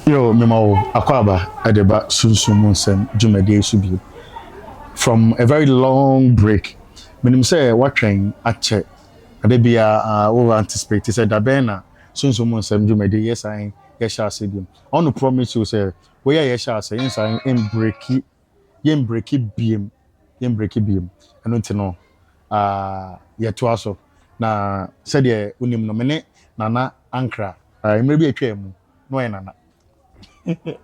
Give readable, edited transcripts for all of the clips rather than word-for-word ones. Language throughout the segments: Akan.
Yo, Memo Akwaba Adeba Sunsum Mu Nsem Jumede Subi. From a very long break. Menim say what train at check. Adebia over anticipate said Dabena Sunsum Mu Nsem Jumede, yes I shall say them. On the promise you say where yes shall say yes I am breaky yen breaky beam yen breaky beam. I don't know yet to us na said ye unim no mene nana ankra maybe a twem no nana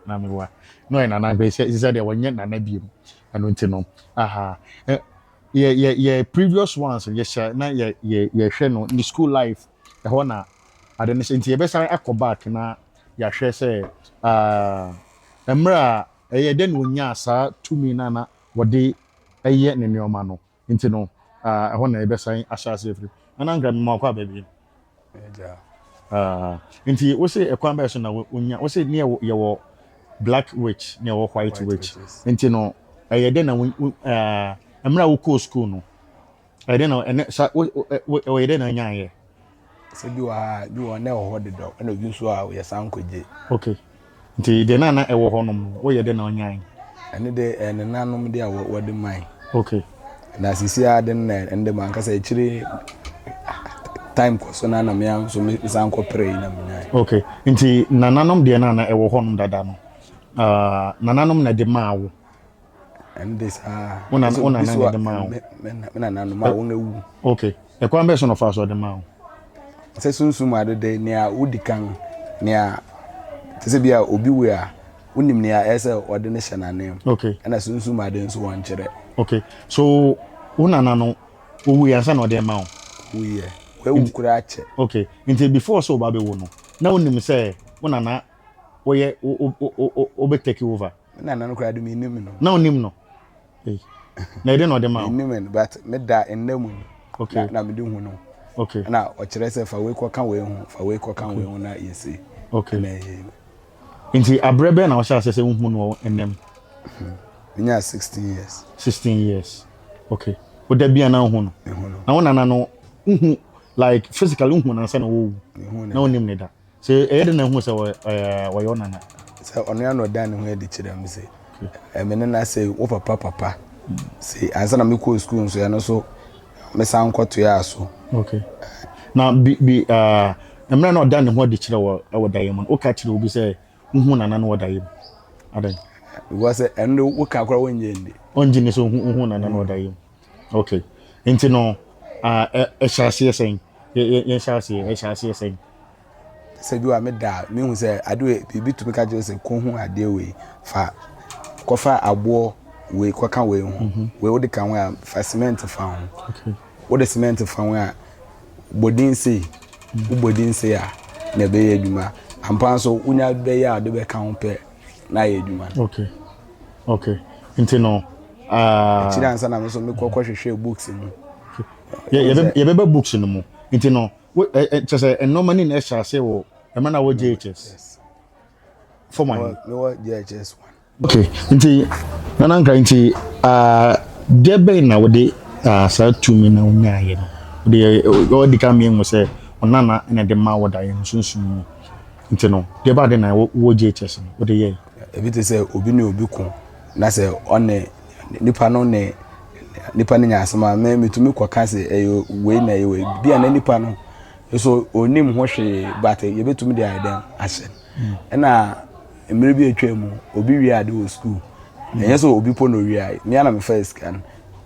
na me wa no na na be say dey wonye na na biem anu nti no aha ye previous ones ye sha na ye hwe no in school life e ho na ade ne nti ye be san back na ya hwe say emra ye den wonya asa tumi na na wode eye ne neoma no nti no e ho na ye be san asha se free ana ngra me ma kwa baby eja nti wo say e kwan ba so na wonya wo say ne ye wo black witch ne wo white witch nti no ɛyɛ den na emra wo ko school no ɛyɛ den na ɛne sa wo ɛyɛ den na nyaayɛ se bi wa na ho de do na obi so a ye san koje okay nti de na ɛwɔ hɔ nom wo yɛ den na nyaayɛ ɛne de ɛne nanom de a wo de man okay na sisi a de na ende man kasa ekire time ko so na me am so me san ko pray na me nyaayɛ okay nti nananom de na ɛwɔ hɔ nom dada no nananom na de maawo and this una na de maawo me na nanu ma won ewu okay e kwa mbe so no fa so de maawo se sunsum ade de ne a udikan ne a se bia obi we a unim ne a ese ode ne hyenanem okay na sunsum ade nso won kire okay so una na no owu ya sa na ode maawo we we wu kura ache okay nti before so ba be wo no na unim se una na woye be take over na nanu kura de mi nim no na onim no eh na ide no de maawo nim but me da ennamu okay na me de hu no okay na o kire se fa we ko kan we hu fa we ko kan we hu na yesi okay nti abrebe na o sha se hu no ennem nya 16 years okay o da bia na hu no na wona na no hu like physically hu na se na wo na onim ne da se e de na hu se wo yo na se ono ya no da ne hu e de kire am se me ne na se wo papa se ansa na me ko school nso ya no so me san kwato ya so okay na bi emra na oda ne ho de kire wo da yem o ka kire obi se hu na na wo da yem adan because endo wo ka kwara wonye ndi onji ne so hu na na wo da yem okay nti no e shase sen ye shase sen se bi wa me da me hu se ade bibi tumi ka je se ko hu ade we fa kofa abo we kwa kan we hu we wo de kan we fa cement fa hu okay wo de cement fa hu a bodin se bodin se a na be ye adwuma ampa so unya be ya de be kan hu pe na ye adwuma okay nti no chira ansa na me so me kokko hwehwe books mu ye be books no mu nti no just normally na sha say wo e ma na wo JHS for my me wo JHS 1 okay nti nana nkra nti de be na wo de sa tumi na unya ye no de o di ka mi mu say onana na de ma wo da ye sunsun nti no de ba de na wo JHS no wo de ye ebi te say obi ne obi ko na say one nipa no ne nipa ne nya asema me metumi kwaka say eyo we na ye we bia na nipa no so onim ho hwe but ye betumi de aiden ahye na emre bi atwa mu obi wi ade o school enye so obi po no wi ai me na me first scan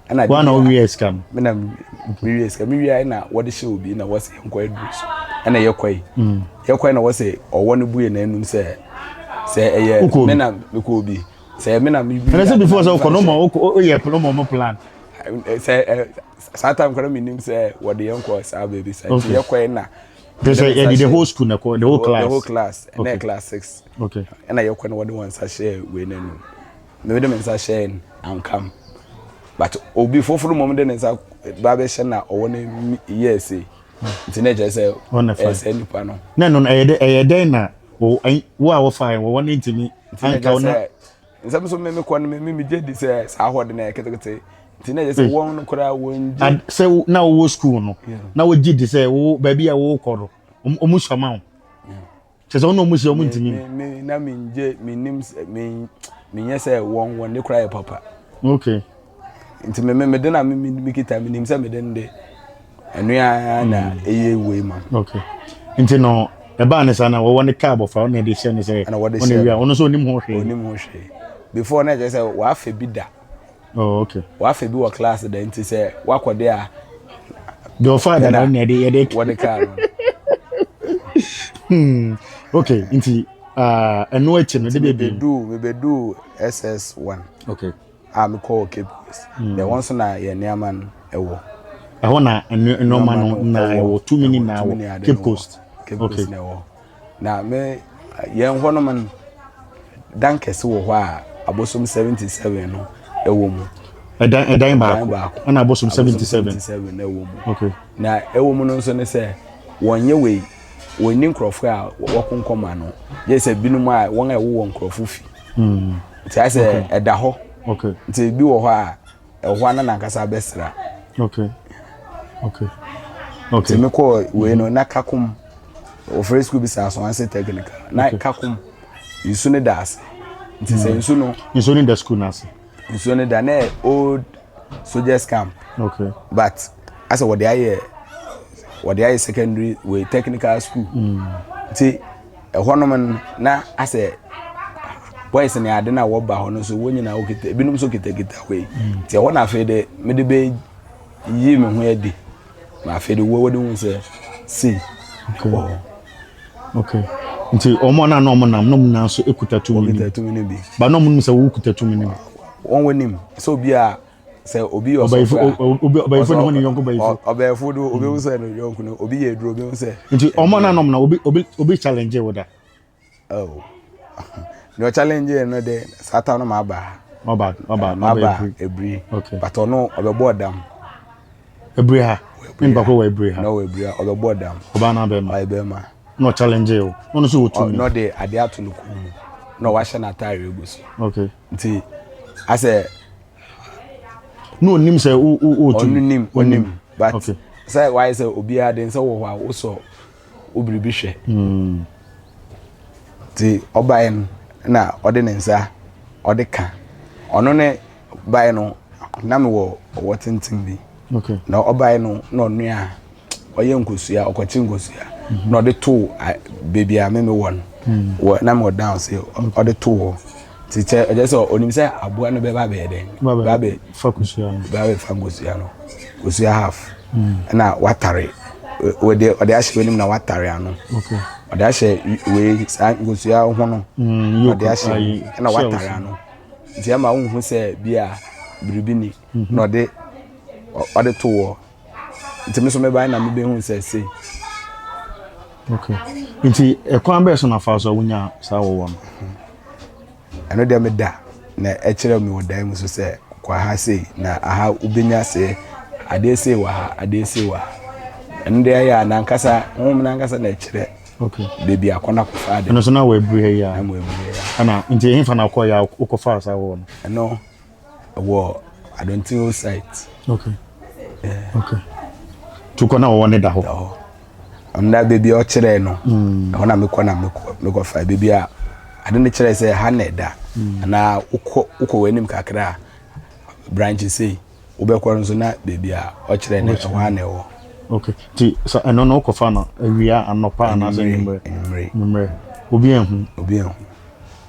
na one o wi scan me na wi scan me wi ai na wode hye obi na wose enko adus na ye kwai na wose owo ne buye na enum se eye me na me ko obi se me na me wi na say before so ko no mo o ye plan say sometimes when me say what the young course are baby say you kwai na the whole school na the whole class and okay. Class 6 okay and I you what the ones I share we no me dem say share and come but obi for moment den say baba share na o won yes teenager say any pano no e dey na wo a wo fine wo won intimi anka na nsam so me ko me je say sa ho de na ketekete teenager say won kura won say na wo school no na wo gidi say wo baby a wo koro omu shama Chese ono musi o muntimi. Me na me nje me nim me nyese won ne kra papa. Okay. Nti me de na me kita me nim se me de nde. Enu ya na eye we man. Okay. Nti no e ba ne sana wo ne car bofa on de share ne say. Ana wo de share. Ono so onim ho hwe. Onim ho hwe. Before na je say wa fa bi da. Oh, okay. Wa fa bi wo class da nti say wa kode a your father na de what the car. Okay, nti eno eche no de be do SS1. Okay. I'm call Cape Coast. The ones na ye neaman ewo. Eho na eno man na ewo 2 minutes na ewo Cape Coast. Cape Coast na ewo. Na me ye ho no man dankese wo ho a abosom 77 no ewo mu. Edan ba. Ana abosom 77 ewo mu. Okay. Na ewo mu no nso ne se wonye we woni nkrofo a wokonkoma no je se binum a won a ewo nkrofo fi. Ti I say eda ho. Okay. Ti bi wo ho a eho na nankasa besra. Okay. Okay. Me ko we no na kakum o free school bi sa so an say technical. Na kakum isu ne das. Nti say isu no isu in the school na say. Isu ne da na old soldiers camp. Okay. But as what they are secondary we technical school. Nti eho no man na ase boys na ade na wo ba ho no so wonyi na okita binum so kita we. Nti eho na fe de me de be yi me ho adi. Ma fe de wo de hu se see. Okay. Okay. Nti omo na no mo nam no na so ekuta 2 minutes. Okuta 2 minutes bi. Ba no mo se wo kuta 2 minutes. Won wonim. So obi a se obi o so obi fo no ni yonko ba ifo. Obi fo do obi so no yonko no obi ye duro obi se. Nti omo na no na obi challenge wo da. Oh. No challenge no de satan no ma ba. Oba Ebri. Okay. But ono obe boardam. Ebri ha. Nimba ko we ebri ha. No ebri ha obe boardam. Oba na be ma. Obe be ma. No challenge o. No so wo no de ade atuluku. No wa hye na tire eguso. Okay. Nti ase no nim say o onim but okay. Say why say obi ade say wo ho wo so obiribi hwe. Ti obaen na ode ne nsa ode ka ono ne bae no na me wo tintin bi. Okay. Na obae no na onua oye nkosua okochi nkosua na ode to baby a me won wo na me down say ode to ti che eje so onim say aboa no be ba be den ba be focusua no kosua half na watare ode ahye nim na watare ano. Okay. Ode ahye we san nkosua ho no ode ahye na watare ano nti ama wo hu say bia biribini na ode to wo nti me so me ba na me be hu say say. Okay. Nti ekwan be so na fa so wunya sa wo no. Ano de me da na e kire me wo dan mu so say kwa ha say na aha ubenya say ade say wa ha ade say wa ende ya na nkasa na nkasa na kire. Okay. Baby akona ko fa de. Eno so na we ebri ya. Na mo ebri ya. Ana nti hin fa na ko ya ko fa sa wo no. No. Wo I don't think o site. Okay. Yeah. Okay. Tuko na wo ne da ho. Oh. Amna baby o kire no. Ona me ko na me ko fa baby a ade ne kire say ha na da. Na uko wenim kakra branch say ubekwa nso na baby a o kire ne ho na wo. Okay. Ti so eno no ko fa na awia anopa na so nimre. Obi ehu.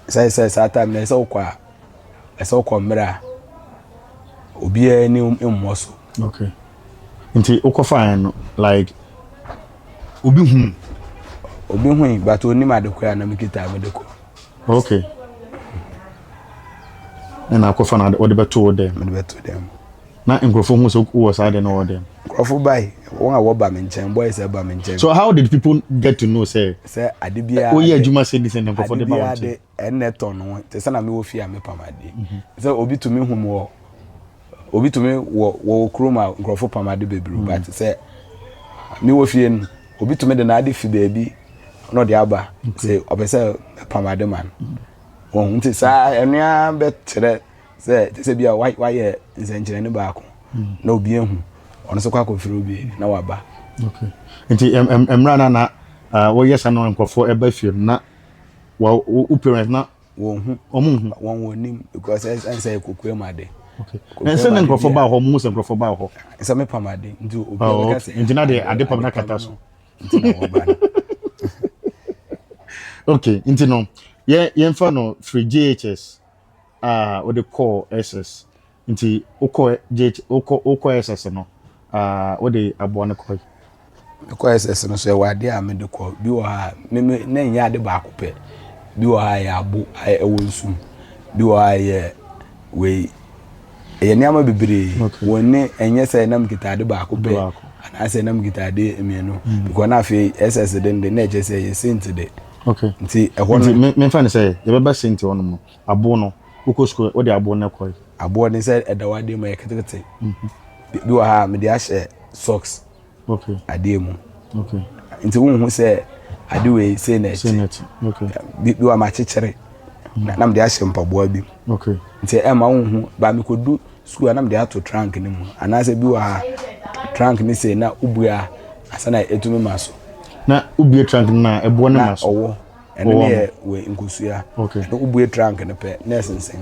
Say sata me say ukwa. Ese ukwa mra. Obi ani mmoso. Okay. Nti ukofa no like obi hu but oni ma de ko ya na mikita me de ko. Okay. Na akofa na ode beto dem. Me de beto dem. Na nkrofo hu so wo side na wo dem. Nkrofo bai won a wo ba me nchen boys e ba me nchen. So how did people get to know say adibia o ye adwuma say this and nkrofo de ba wo nchen. Eneton no te say na me wo fi a me pamade. Say obi to me hu mo obi to me wo kroma nkrofo pamade bebru but say me wo fi en obi to me de na ade fi baby no de aba say obese pamade man. Won nti sa enua betre say bia why nsenkyere ne ba ko na obi ehu ono so kwa kofiri obi na waba. Okay. Nti emra na wo yes ano nkofo eba fie na wo parents na wo hu won wonim because I say kokwe made okay na se nkofo ba ho mu se nkofo ba ho se me pamade nti obi o ka se nti na de ade pam na kata so nti na wo ba okay nti no ye mfa no free GHS what they call SS nti ukọ GH ukọ SS no what they abo na koi ko SS no so wade a me de ko bi wo ha me na nya ade ba akopɛ bi wo ha ya abo ɛwɔ nsum bi wo ha ye we ye niama bebre wonne enye sɛ nam kitade ba akopɛ ana sɛ nam kitade emienu because na fe SS de na ɛgye sɛ ye sent de okay nti ɛhɔ no me mfa ne sɛ ye beba sent hɔ no abo no ukọ school what they abo na koi abo ne sɛ ɛdawade ma yɛketekete bi wo ha me de ahyɛ socks okay ade mu okay nti wo hu sɛ ade we say na okay bi wo ma kyekere na me de ahyɛ mpaboa bi okay nti ma wo hu ba me kodu school na me de ato trunk ne mu ana sɛ bi wo ha trunk ne say na ubua asa na etumi maso na ubie trunk na ebo ne maso owo ɛno ne we nkosua okay na ubue trunk ne pɛ na sensen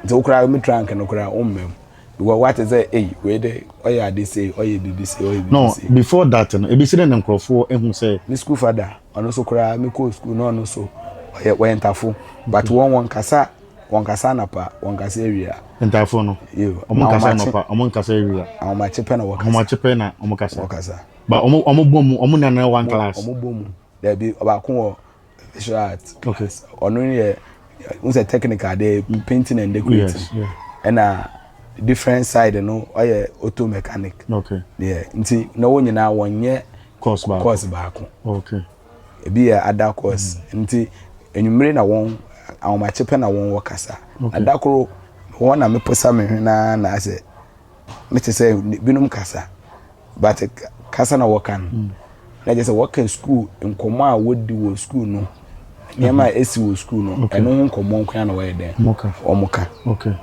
nti wo kra me trunk no kra wo mmem because what is it we dey oya ade say oya bibi say oya bibi no say before that no ebi say na nkrofo ehun say me school father ono so kra me ko school no ono so oya we entafo but won kasa na pa won kasa area entafo no yo omo kasa no pa omo kasa area awon ma chepe na wo kasa omo chepe na omo kasa ba omo bomu omo na one class omo bomu there be oba ko wo visual art okay ono ye unse technical dey painting and decorating yes yeah and different side no oye auto mechanic okay yeah nti na wo nyina wonye course ba okay ebi ya ada course nti enwumere na won awon chepe na won wakasa adakoro won na meposa me na ase mete say binum kasa but kasa na wakan na je say wakan school nkomo a wodi wo school no nyama esi wo school no eno nkomo nkwan na waye den omuka okay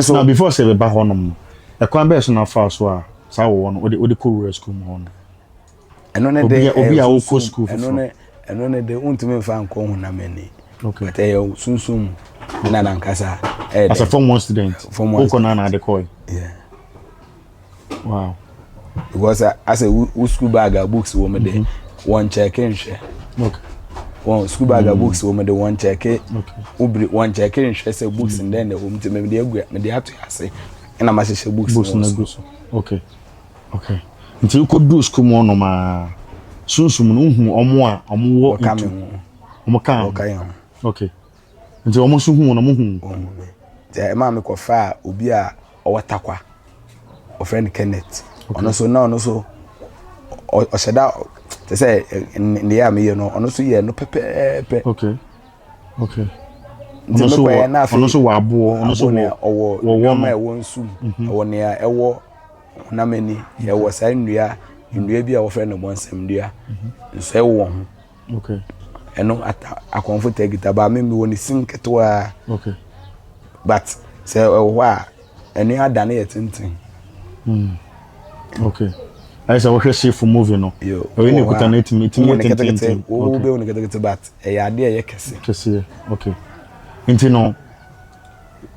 so now before say ba honom e kwan be so na fa so a sa wo no odi ko school mo no eno ne de obi a wo ko school eno ne de untumi fa nko hu na mani okay but sunsum na nankasa as a form 1 student ko na de koi yeah wow because as a school bag books wo me de one check in share okay one school bag books wo me de one check okay ubri one check in share say books and then wo me de agua me de ato ase na ma share books na go so okay okay until ko do school mo no ma sunsum no hu omo wo omo kan okay until omo so hu no mo hu je ma me ko fa obi a owatakwa o friend Kenneth ono so o sheda te say ndi ya me no ono so ye no pepe okay ono so wa abo ono so wo ma e won sum wo ne a ewo na mani ye wo sai ndua bi a wo friend Mu Nsem ndua so e wo ho okay eno akonfo tagita ba me woni sinketo a okay but say wo a eni adane ye tintin okay I say we see for movie no we need to net meeting tintin o be woni kete but e ya de ye kese okay nti no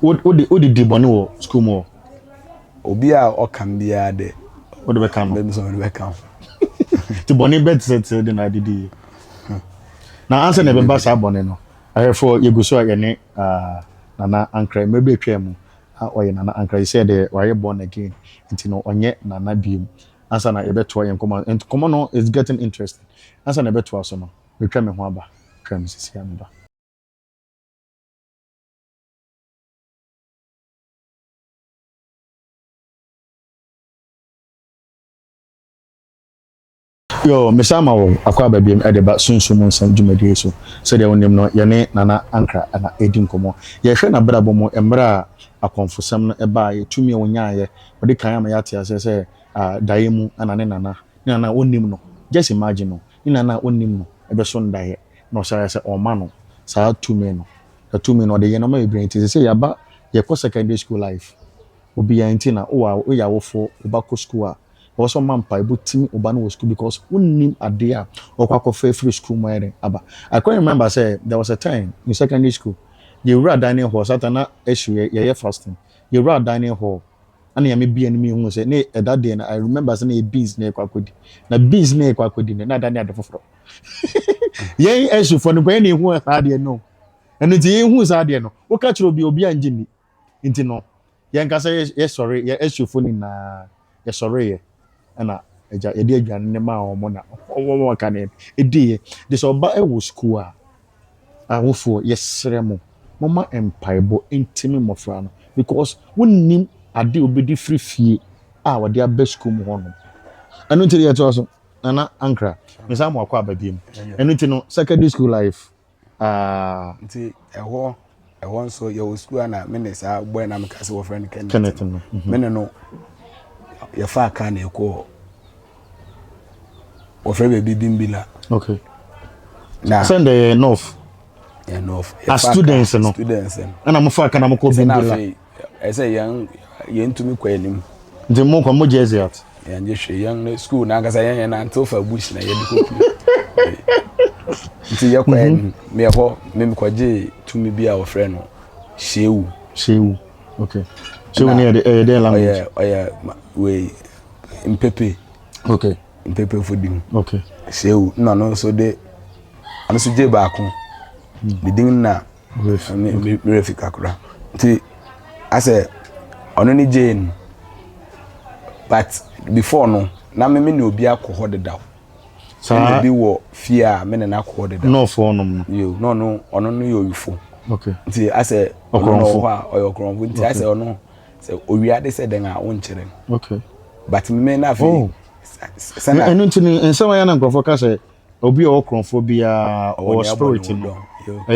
o di boni wo school mo obi a o kan bia de o de be kan be so be kan ti boni bet set de na didi na answer na be ba sa boni no for yeguso ya ne nana ankra mebe twam oye nana ankra you said why you born again nti no onye nana biem answer na ebeto yen come and come no is getting interesting answer na ebeto aso no we twam ho aba twam sisi amba yo mesama wo akwa ba biem edeba Sunsum Mu Nsem dwumadie so so de wonim no ye ne nana ankra na edi nkomo ye hwe na brabo mo emra akonfosam no eba ye tumi wonyaye odi kan ama yate ase se daye mu ana ne nana wonim no just imagine no ni nana wonim no ebe so ndaye no sha se o ma no sa tumi no de ye no ma e brain ti se ya ba ye ko secondary school life obi ya nti na o ya wo fo oba ko school a also man paibo team oba no school because unnim ade a okwakofa free school mo ere aba. I can remember say there was a time in secondary school you were dining hall satana issue ye fasting you were dining hall and ya me bi enemy hu say na that day I remember say na bees na kwakodi na bees na kwakodi na dani ade foforo ye issue for no kwa na hu ade no eno ti hu sa ade no wo ka chiro bi obi anjini nti no ye nka say ye sorry ye issue for ni na ye sorry ye ana eja ye de adwane ne ma omo na omo ka ne edi de so ba e wo school a awofo yesere mo mama empaibo intimi mofra no because wonnim ade obedi free fie a wode aba school mu hono anu tiri yeto so nana ankra mesa mo akwa ababiem anu ti no secondary school life nti eho nso your school na menesa boy na mekase wo friend Kenneth no mene no ya fa aka na eko wo friend be bimbila okay na send the north enough as students no ana mo fa aka na mo ko bimbila I say young ntumi kwa enim nti mo kwa mo jezi at ya nje hwe young school na ngasa yan na ntofa bush na ye dikopu nti yakwa me ho me kwaje tumi bia wo frɛ no shewu okay shewu ne the language we mpepe okay mpepe fooding okay shewu no so de ano so je ba ko de din na me refika kura nti ase ono ni Jane but before no na me ne obi akọ deda so be wo fear me na akọ deda no for no yo no ono no yo yufo okay nti ase ono ho a oyokronfo nti ase ono se owiade se den a wonkyere okay but me na fe sana enu ntini ensama ya na nkrofo ka se obi okronfo bia o spirit no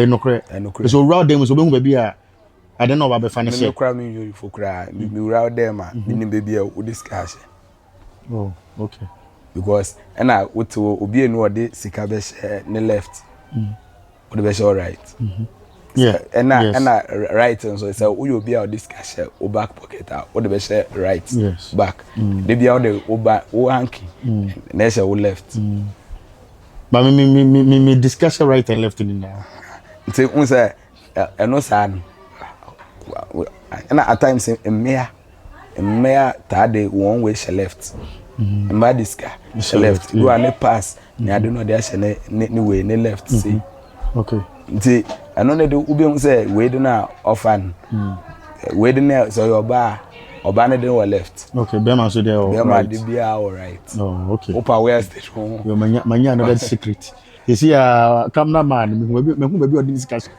nokre so round them so be hu ba bia I don't know about the financial. Me cry me you for cry. Me round them ah. Me baby o discuss. Oh, okay. Because and I what to obi enu ode sika be share ne left. Ode be share right. Yeah. And I right and so say we obi a discuss share o back pocket ah. Ode be share right. Yes. Back. They be out the o back o hanky. Na share o left. But me discuss right and left in now. Say un say eno sa and at times in mea tade one way she left. Madiska she left. You are ne pass. I don't know there she ne way ne left. See. Okay. See, I know they do ubi say we do na often. We do na so your bar or banner they were left. Okay, Bema so there Bema they be all right. Oh, okay. Opa where station. Your manya another secret. You see cameraman me who be on discussion.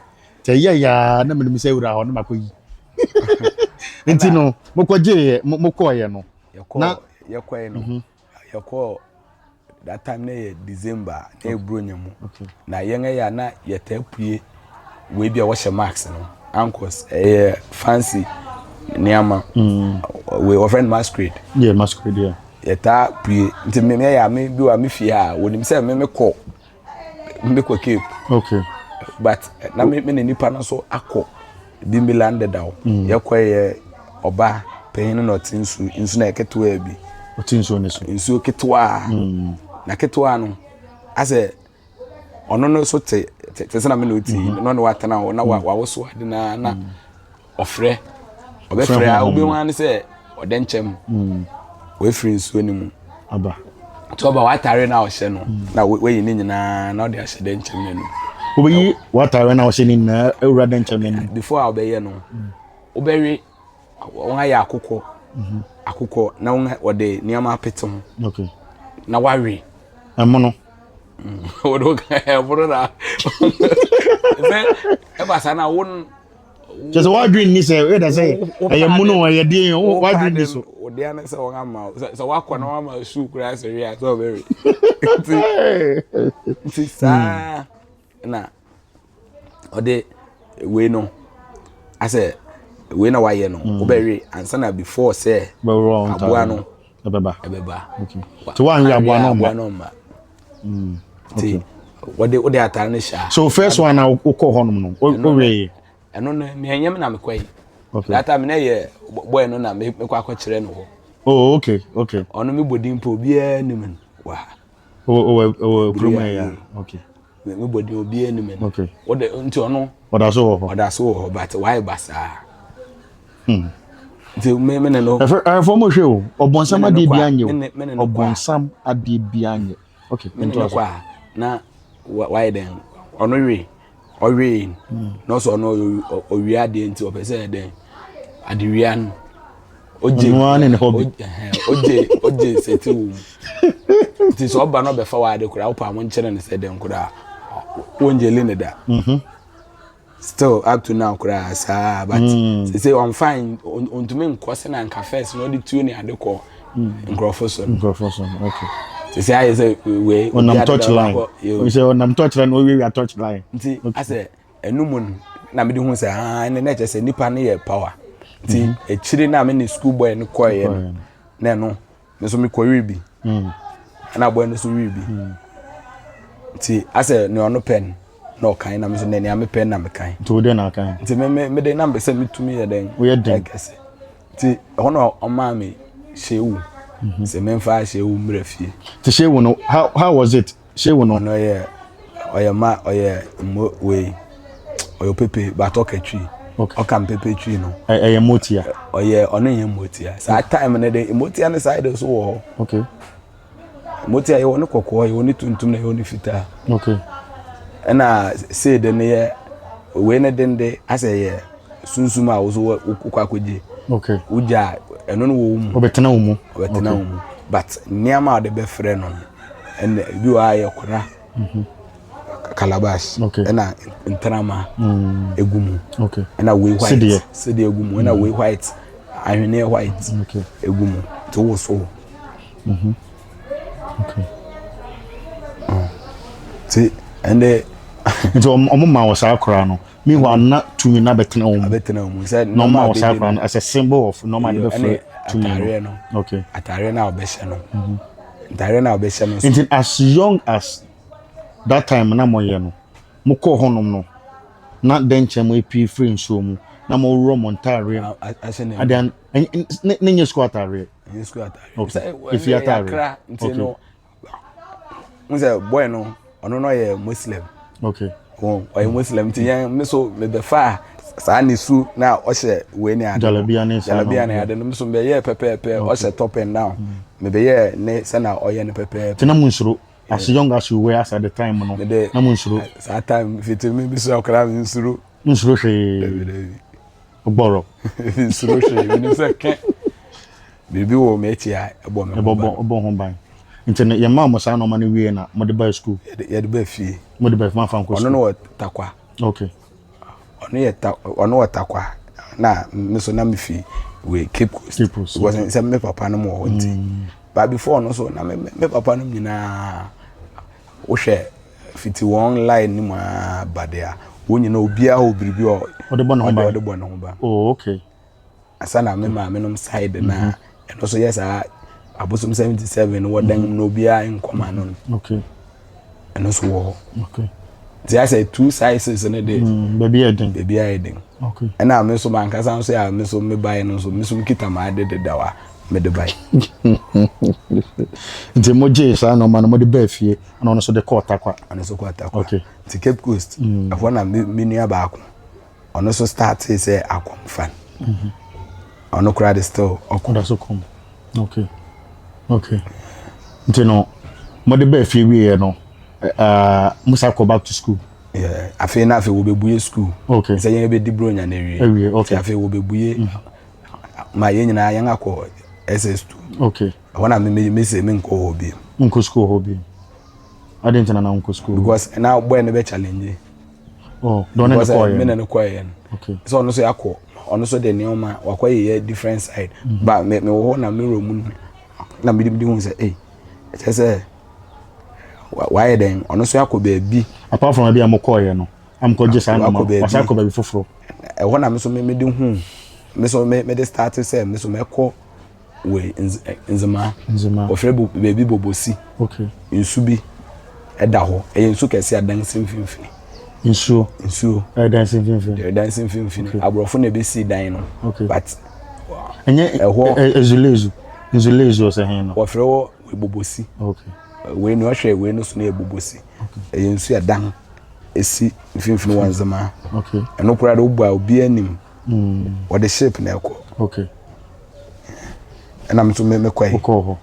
Say ya na me say ura ho na makoyi. Enti no mokwaje mokoye no na yakwaye no yakwa that time na December na ebronya mu na yenga ya na yetapue we bia wo hye max no ankles fancy niama we our friend masquerade yeah yetapue nti me ya me bi wa me fie a wonim say me ko cape okay but na me nipa na so akọ bimbi landed down yakwaye oba pain no tinsu na ketewa bi otinsu ne so insu ketewa na ketewa no ase ono no so te na me no ti no no watana wo na wa so ade na ofre obefre a obi wan se odenchem we free insu ni mu aba to ba watare na o hye no na we yi ni nyina na o de ahye denchem ne no obi watare na o hye ni na ewura denchem ne before obeye no obere won aya akukọ na won ode niama petum okay na wari amono odo ka bro na se e ba sana won just what dream ni say we da say e muno e de what dream ni so ode ana se won ama so wakọ na won ama shoe kura se ria so very ti sa na ode we no ase we na waye no obere ansa na before say aboa no ebeba okay to wan we aboa no ma ti ode atare ne sha so first one na ukọ honum no o we eno no me anyam na me kwai okay that time na ye boy no na me kwa akọ kire no ho Oh, okay, okay. Ono me body mpo bia nim wa. Oh, kroma ya. Okay. Me body obi nim. Okay. What the nti ono Oda so ho. oda so ho but why basa. Nti me ne no. For mo hwe o. Obonsam ade bi anye o. Obonsam ade bi anye. Okay. Me ne kwa na why then ono we no so no owi ade nti opese den ade wian oje seti ti so ba no be fa wa de kura wo pa mo nkyere ne se den kura wonje le ne da still up to now kura sa but say I'm fine on to me nkose na nka first no the two ne ade ko nkrofo okay say I say we on am touch line we say on am touch line we are touch line nti ase enumun na me de hu say ne na che say nipa ne ye power nti echiri na me ne school boy ne koye na no me so me koye bi na boy no so wi bi nti ase ne ono pen no kan na me so ne ame pen na me kan to de na kan nti me de na be say me tumi ye den we den nti hono o ma me shewu se me fa shewu mrafie ti shewu no how was it shewu no ye oye we oyo pepe ba to katwi okay okam pepe twi no motia oye ono ye motia sa time ne de motia ne side so wo okay motia ye woni kokko ye woni tuntum na ye woni fita okay na say de ne ye we ne dende ase ye sunsum a wo so kwakoje okay uja eno no wo mu obetena wo mu but niama de be frɛ no en bi wa ye kora calabash na ntrama egumu okay na we white sede egumu na we white ahwene white okay egumu to wo so okay see and nti omma wo sa akora no meanwhile na tumi na betena wo mu said normal wo sa akora no as a symbol of normal the be tumi no okay atare na obehye no atare na obehye no nti as young as that time na moye no mo ko honom no na denche mo epi free nso mu na mo ro montare adan nenye school atare okay if you atare nti no nze boy no ono no ye muslim okay oye muslim nti yan me so me be fa sa ni su na o hye we ni ade jalabia ne ade no me so be ye pepepe o hye top and down me be ye ne se na o ye ne pepepe tina mun suru as young as you were as at the time no na mun suru that time fit me be so okra mun suru hwe ogboro suru hwe ni se ken bibi wo me chi a ebo me ebo ho ban internet ye ma mo sa no ma ne wie na mo de ba school ye de ba fie mo de ba fa nko ono no takwa okay ono watakwa na me so na me fie we Cape Coast because say me papa no mo wonti but before no so na me papa no nyina wo hwe fiti one line ni ma badea wo nyina obia ho biribi o de bo no ba oh okay asa na me ma me no side na eno so yes abosom 77 wo dan no obia nkoma no okay eno so wo okay there say two sizes in a day baby heading okay and I me so man kasa so ya me so me buy no so me so kita ma de dawa me de buy nti mo je sa no man mo de ba fie na ono so de quarter kwa okay ti Cape Coast afọ na me nua ba ako ono so start say akom fan ono kura de still okoda so kom okay nti no mo de ba fie wie no musa go back to school yeah afi na afi wo bebuye school okay say yen be di bro nya na wie okay afi wo bebuye ma yen nyina yen akọ SS2 okay wana me say me nko hobi nko school hobi I didn't know nko school because now boy ne be challenge don't know koy me na koy yen okay so ono so yakọ ono so de neoma wakoy ye different side but me wo na me room na me di hu say say why then ono so yakọ be apart from be amokoye no am ko je sa no wasa yakọ be foforo ho na me so me di hu me so me de start say me so me ko we nzema ofre baby bobosi okay nsu bi eda ho nsu kese adanse mfimfini nsu dancing mfimfini abrofo na be si dan no okay but enye ezulezu Nzo lezo se hen no. Wo frɛ wo ebobosi. Okay. We no hwɛ we no so na ebobosi. E nsu ya dan esi mfimfini wanzama. Okay. Eno kura do bu a obi anim. Wo de shape na ekɔ. Okay. Ena mto me kwai. Okɔ ho.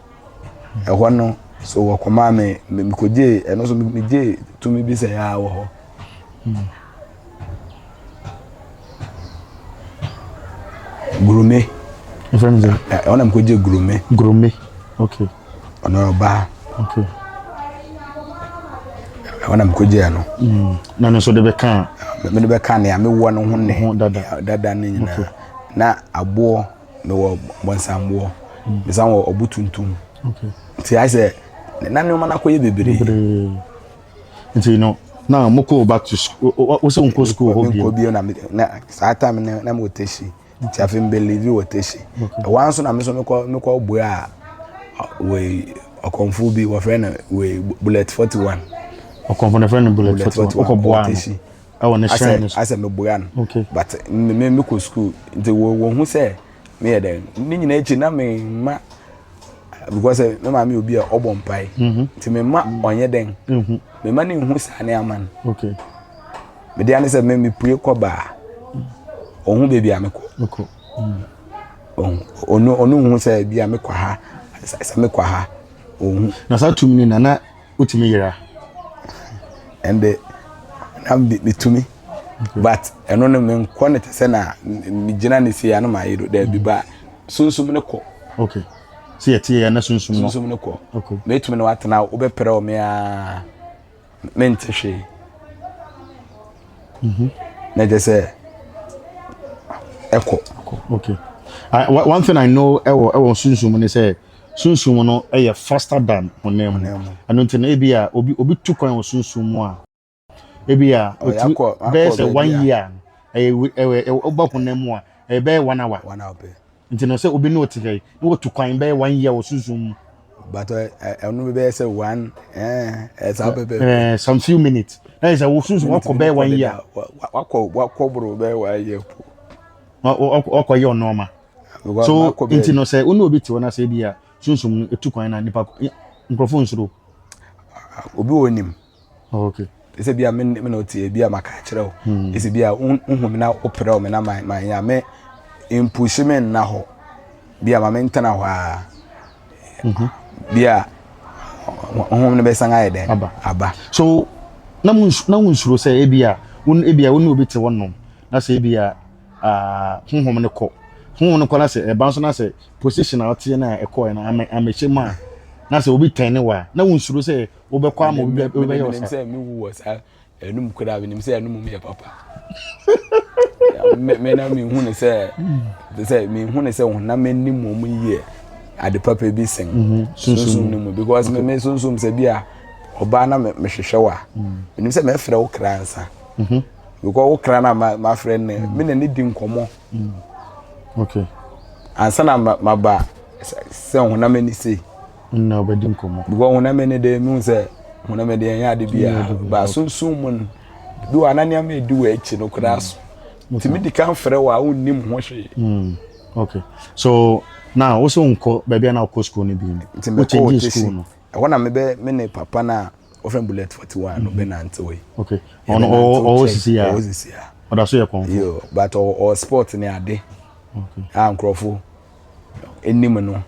Ɛhɔ no so wo kɔma me koje eno so me je tumi bi sɛ ya wo ho. Gurume. Friends. Ona mkoje gurume. Gurume. Okay. Ona ba. Okay. Ona mkoje ano. Na no so de be kan. Me de be kan ya me wo no ho ne. Dada ne nyina. Okay. Na abo me wo bonsambo. Me san wo obutuntum. Okay. Ti I say na ne ma na koye bebere. Nti you know now moko back to school. O se unko school ho bi. Ko bi na saa time na mo teshi. Ti afim believe wo teshi. Once na me so me ko boy a we okonfu bi wo friend we bullet 41. Okonfu na friend bullet 41. Oko boy teshi. I want to share this. I said me boy. Okay. But me ko school nti wo hu say me ye den. Ni nyina echi na me ma because me ma me obi a obompai. Nti me ma onye den. Me ma ni hu sa na aman. Okay. Me dey an say me pray ko ba. Ohun baby ameko. Okay. Onu hu say bia amekwa ha. Say mekwa ha. Ohun. Na sa tumi ni na utimi yira. And na be tumi. But eno no me nko ne tese na me gina ne sia na ma yiro da bi ba. Sunsum ne ko. Okay. See ya tie ya na sunsum no. Sunsum ne ko. Okay. Me tumi ne watena obepere o me a mente hwe. Na je say Echo. Okay. One thing I know, I sunsum ni say sunsum no faster than onem. Ano nti na ebia obi tu kwan wo sunsum mu a. Ebia there's a 1 year. Oba onem mu a be 1 hour. 1 hour be. Nti no say obi no otige. No tu kwan be 1 year wo sunsum mu. But no be say one it's how be. Some few minutes. That is a wo sunsum wo be 1 year. Wako bro be 1 year. Okwa yo normal. So inti no say unu obi ti wona say bia sunsum etu kwan na nipa microphone suro obi wonim. Okay. Ese bia me na oti bia maka kire o. Ese bia unhu me na opere o me na man ya me impushment na ho. Bia ma me ntana ho a. Bia unhu me be sanga ede aba. So na mun suro say ebia unu obi ti wonom na say bia honhom ne kɔ na sɛ ɛba nso na sɛ position a ɔte na ɛkɔ na amehyɛ ma na sɛ obi tɛn ne wa na wonsuro sɛ wobɛkɔ ama obi bɛyɛ ɔsa sɛ me wu wɔ sa enum kura bi nim sɛ enum me papa me na me hu ne sɛ honam anim mo yie ade papa bi sen sunsum ne mu because me sunsum sɛ bia ɔba na me hwehwɛ wa nim sɛ me frɛ wo kransa because wo kra na my friend me na ni di nkomo. Okay. Ansa na maba se honam ani sei na obedi nkomo because honam ani de mu se honam de yan ade bia ba sunsum mun bi wa nania me di wa echi no kra so ti me di kan frɛ wa unnim ho hwe. Okay. So now also unko baby na ko school ni bi no change school no I wanna me ne papa na ofren bullet 41 no be na ntwe. Okay. Ono sisi ya. Oda so ye kon. Yo, but or sport ni ade. Okay. Nkrofo enim no.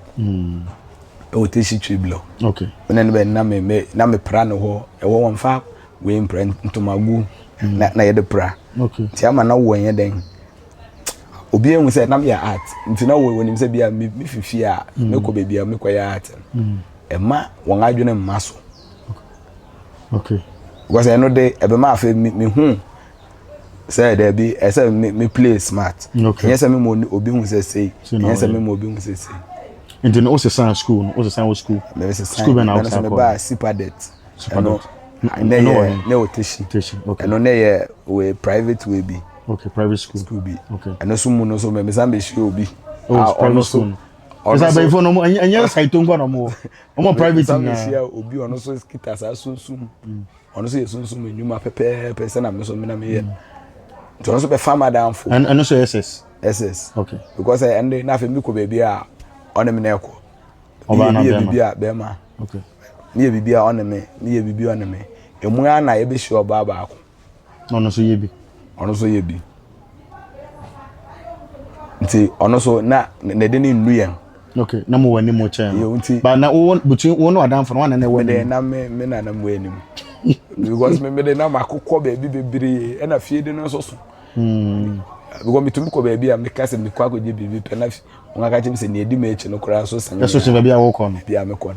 O teshi triblo. Okay. When be na me pra no ho e wo wonfa we imprint ntomagu na ye de pra. Okay. Ti ama na wo yen den. Obi enwu say na me art. Nti na wo nim say bia me fifi a me ko bebia me ko ya art. E ma won adwene mmaso. Okay. Because I know they ebe ma fe me hu say there be I say me play smart. Okay. Yes, me mo obi hu say. Yes, me mo obi hu say. Into no also school, no also school. Me say school ben outside. Me buy sipadet. Sipadet. No teaching. Okay. And no we private we be. Okay, private school. School be. Okay. And no sumu no so me sambe shi obi. Oh, private school. Is that before no and you say to go no more. Omo private na. Sambe shi obi ono so skita sa sunsum. Ono so sunsum enuma pepe se na me so me na me ye. To ono so be farmer down for. And also SS. SS. Okay. Because and na fe mi ko baby a ono me na ekọ. Oba na bema. Bibia bema. Okay. Me bibia on me, me bibia on me. Emu ya na ye be shi oba baako. No so ye bi. Ono so ye bi. Nti ono so na de ni nnu yen. Okay, na mo wani mo chen. Yo nti Ba na wo between wo no adam for no na wani. me na me na na mo anim. Because me de na makokọ ba bi bebere e na fie de no so so. Because me tumi ko ba bi am me kase me kwa akọje bibi pe na won aka chem se ne edi me echi no kura so san. Eso che ba bia wo ko no. Bia me ko.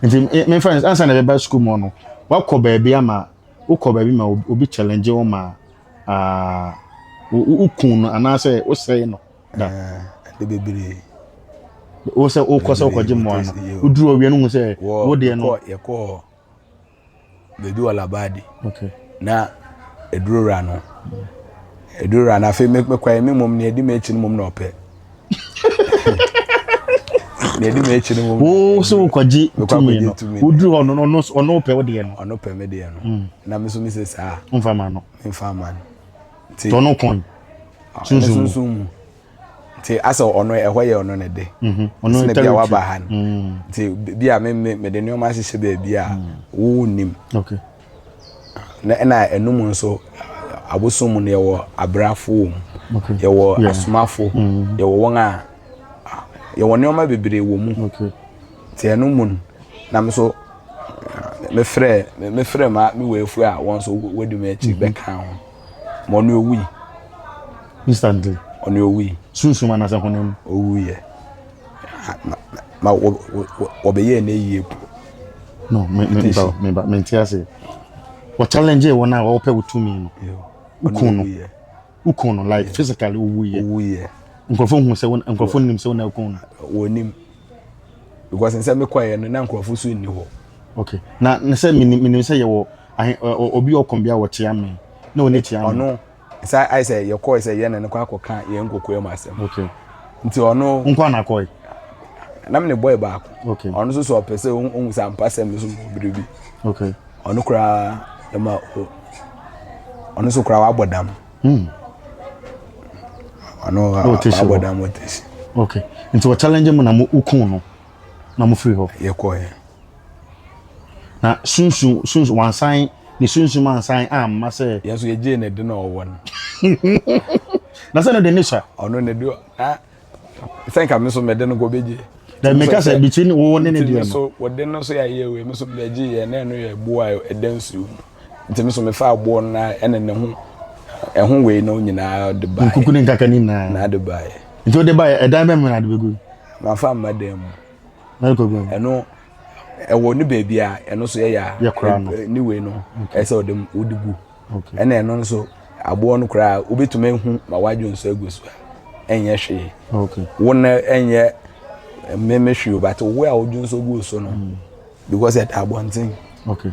Nti me friends answer na be school mo no. Wa ko ba bia ma wo ko ba bi ma obi challenge wo ma ukun no anase wo sei no. Da. De bebere. Wo se wo ko se ko je mo no. Uduru owie no hu se wo de no. Ye ko bebi wala badi. Okay. Na edurura no. Edurura na fe me kwa me mom ne edi me echi no mom na ope. Ne edi me echi no mom. Wo so ko ji tumi no. Uduru ono ope wo de no. Ono pe me de no. Na me so mi se sa. Mfa ma no. Mfa ma no. To no kon. Sunsum. Ti asa ono ehwe ono ne de. Ono ne bia wa ba han. Ti bia me de no ma hye be bia wo nim. Okay. Na enum nso abosom ne wo abrafo. Okay. Ye wo asomafo. Ye wo won a ye wo ne ma bebere wo mu. Okay. Ti enum na me so me frɛ ma me wefu a won so wodi me echi be kan ho. Mo no owi. Instantly. Ono owi. Sunsum anasa honem. Owi ye. Ma wo be ye na yie po. No, me ntiase. What challenge wo na wo pe wutumi no. Ukun no like physically owi ye. Nkrofo hu se nkrofo nim se na ukun no. Wo nim. Because nse me kwaye no na nkrofo so ni ho. Okay. Na nse minim se ye wo obi okombia wo chia me. Na oni chia me. Ono say I say your call say ye na kwa akoka ye nkokwe ma asem. Okay. Nti ono nkwa na koi. Na me boy back. Okay. Ono so pese on sampa sem so biribi. Okay. Ono kura ma ono so kura wa bodam. Ono wa bodam woteshi. Okay. Nti wo challenge mu na mu ukun no. Na mu free ho. Ye ko ye. Na sunsun wan sign ni sunsum ansan ma say yeso ye je na de na owo no. Na say no de nisha. Ono ne do think am so me de no go beje. The make us between wo ne ne de so wo de no so ya ye we me so beje ye na no ye bo a edansu. Nti me so me fa abo na ene ne ho ehun we no nyina de ba. Kuku ni nkaka ni na de ba. Nti o de ba edan be me na de begu. Ma fa madam. Na ko go. Eno ewo ni baby a eno so ya ni we no ese odem odigu. Okay. Ena eno so abo no kra obetume hu ma wadwo nso agusu enye hwe. Okay. Wona enye memehwe but we a odwo nso agusu no because it abontin. Okay.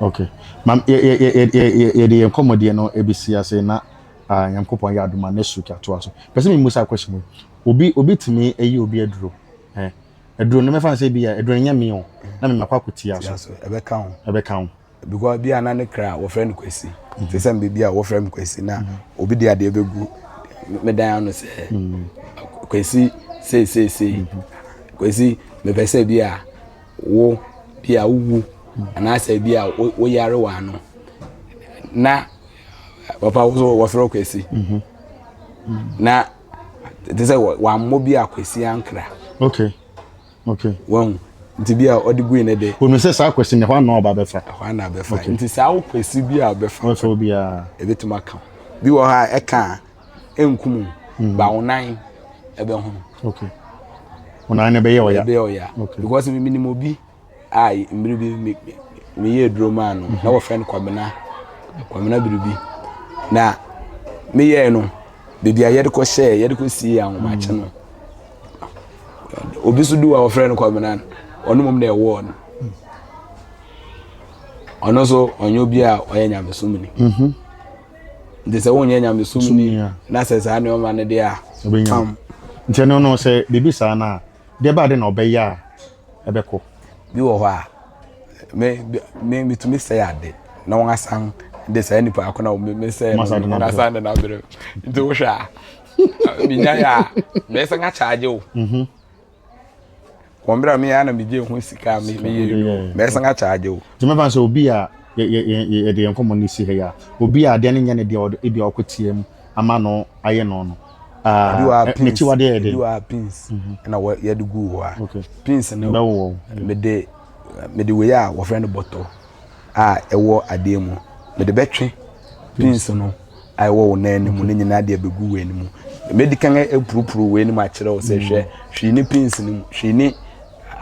Okay. Mam ye de komodie no ebisi ase na yankopon ya adoma na suka to aso. Pese me musa question obi timi eyi obi aduro. Eduro no me fan say bia eduro nya me o na me makwa koti aso ebe kan ho because bia na ne kra wo friend kwesi te say be bia wo friend kwesi na obi de ade ebegu me dan no say kwesi say kwesi me be say bia wo bia wu ana say bia wo yare wa no na papa wo friend kwesi na te say wa mo bia kwesi ankra. Okay. Won nti bia odigu ine de. Wo me say sa question ne ho na oba befa. Ho na befa. Nti sa wo kwesi bia befa. Wo so bia ebetuma ka. Bi wo ha eka enkum ba onan ebe ho. Okay. Onan ne be ye oya. Be oya. Because me minimum bi ai mmiri bi me ye droma no na wo friend kwamena biribi. Na me ye no bibia ye de ko share ye de ko si ya ho ma che no. Obi so do our friend kwamena onu mom na ewo no. Ono so onyo bi a oye nyamesumni. Nde se wonye nyamesumni na se sa ne o ma ne de a. Nti no se bibi sa na de ba de na obeya ebeko. Bi wo ho a me to me say ade na won asan de say nipa akona me say na asan na bere. Nti wo hwa. Binya ya me se nga charge o. kombra me ana me je ho sika me me san a charge o ti me ban so obi a ye de enkomo ni si he ya obi a de ne nya ne de e bi okotiem ama no aye no no ne chi wade de you are pins na what ye do go wa pins no me de we ya wo friend bottle ewo ade mu me de betwe pins no ai wo na ni mu ne nyina de begu we ni mu medical epurupuru we ni ma kire o se hwe ni pins ni hwe ni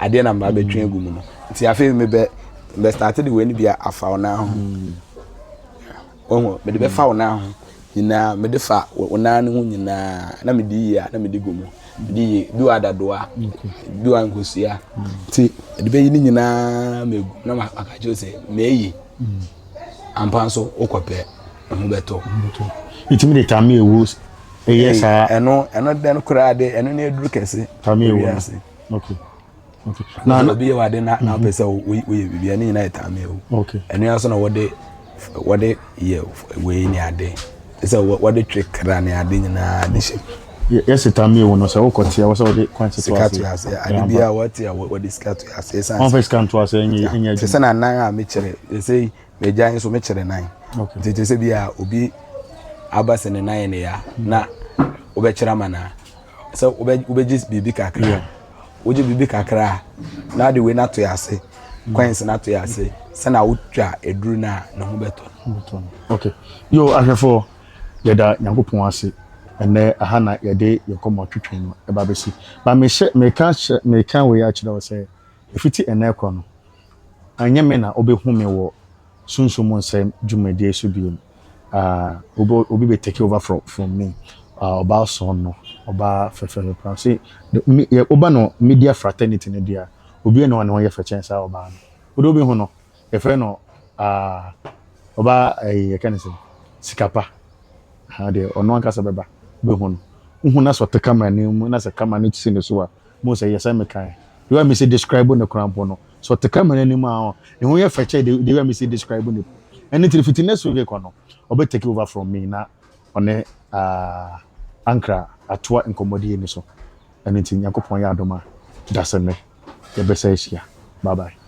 ade na ma betwe egu mu no nti afi me be started we ni bia afa na ho me de be fa na ho nyina me de fa ona ne ho nyina na me di ya na me de gu mu di du adadoa du ankosia ti de be yi ni nyina megu na ma akaje se me yi ampa so okope ho beto itimi de tame ewu yes eno den kura de eno ne duru kese tame ewu okay na be wa de na pesa we bibia ni nyina tame ewu okay eno aso na wode ye we ni ade so wode trick ra ni ade nyina de she yes tame ewu no so okotia wo so wode kwanse to ase ade bia what ya wode scato ase on face can to ase enya se na nan a me kire say me jan so me kire nan okay te se bia obi abase ne nan ne ya na obekira mana so obejis bibi kakra oje bibi kakra na de we na to yase coins na to yase se na wotwa eduru na ho beto okay yo ahwefo yeda nyankopon ase ene aha na yede yekomo twetwen no eba besi ba me kan we ya kira wo se efiti ene ko no anye me na obehu me wo Sunsum Mu Nsem dwumade so biom obi be take over from me about son no oba fefere plan say oba no media fraternity ne dia obi no one ye fe chance oba no obi hu no e fe no oba e kan say sikapa ha de ono anka se beba be hu no hu na so te camera ni mu na se camera ni tsi ne so a mo say yes me kan you want me say describe no crampo no so te camera ni ma e hu ye fe che de want me say describe no anything fitness we go no obe take over from me na one ankra atwa nkomodi ni so anything yakopon ya adoma dasene ye besa ehia bye bye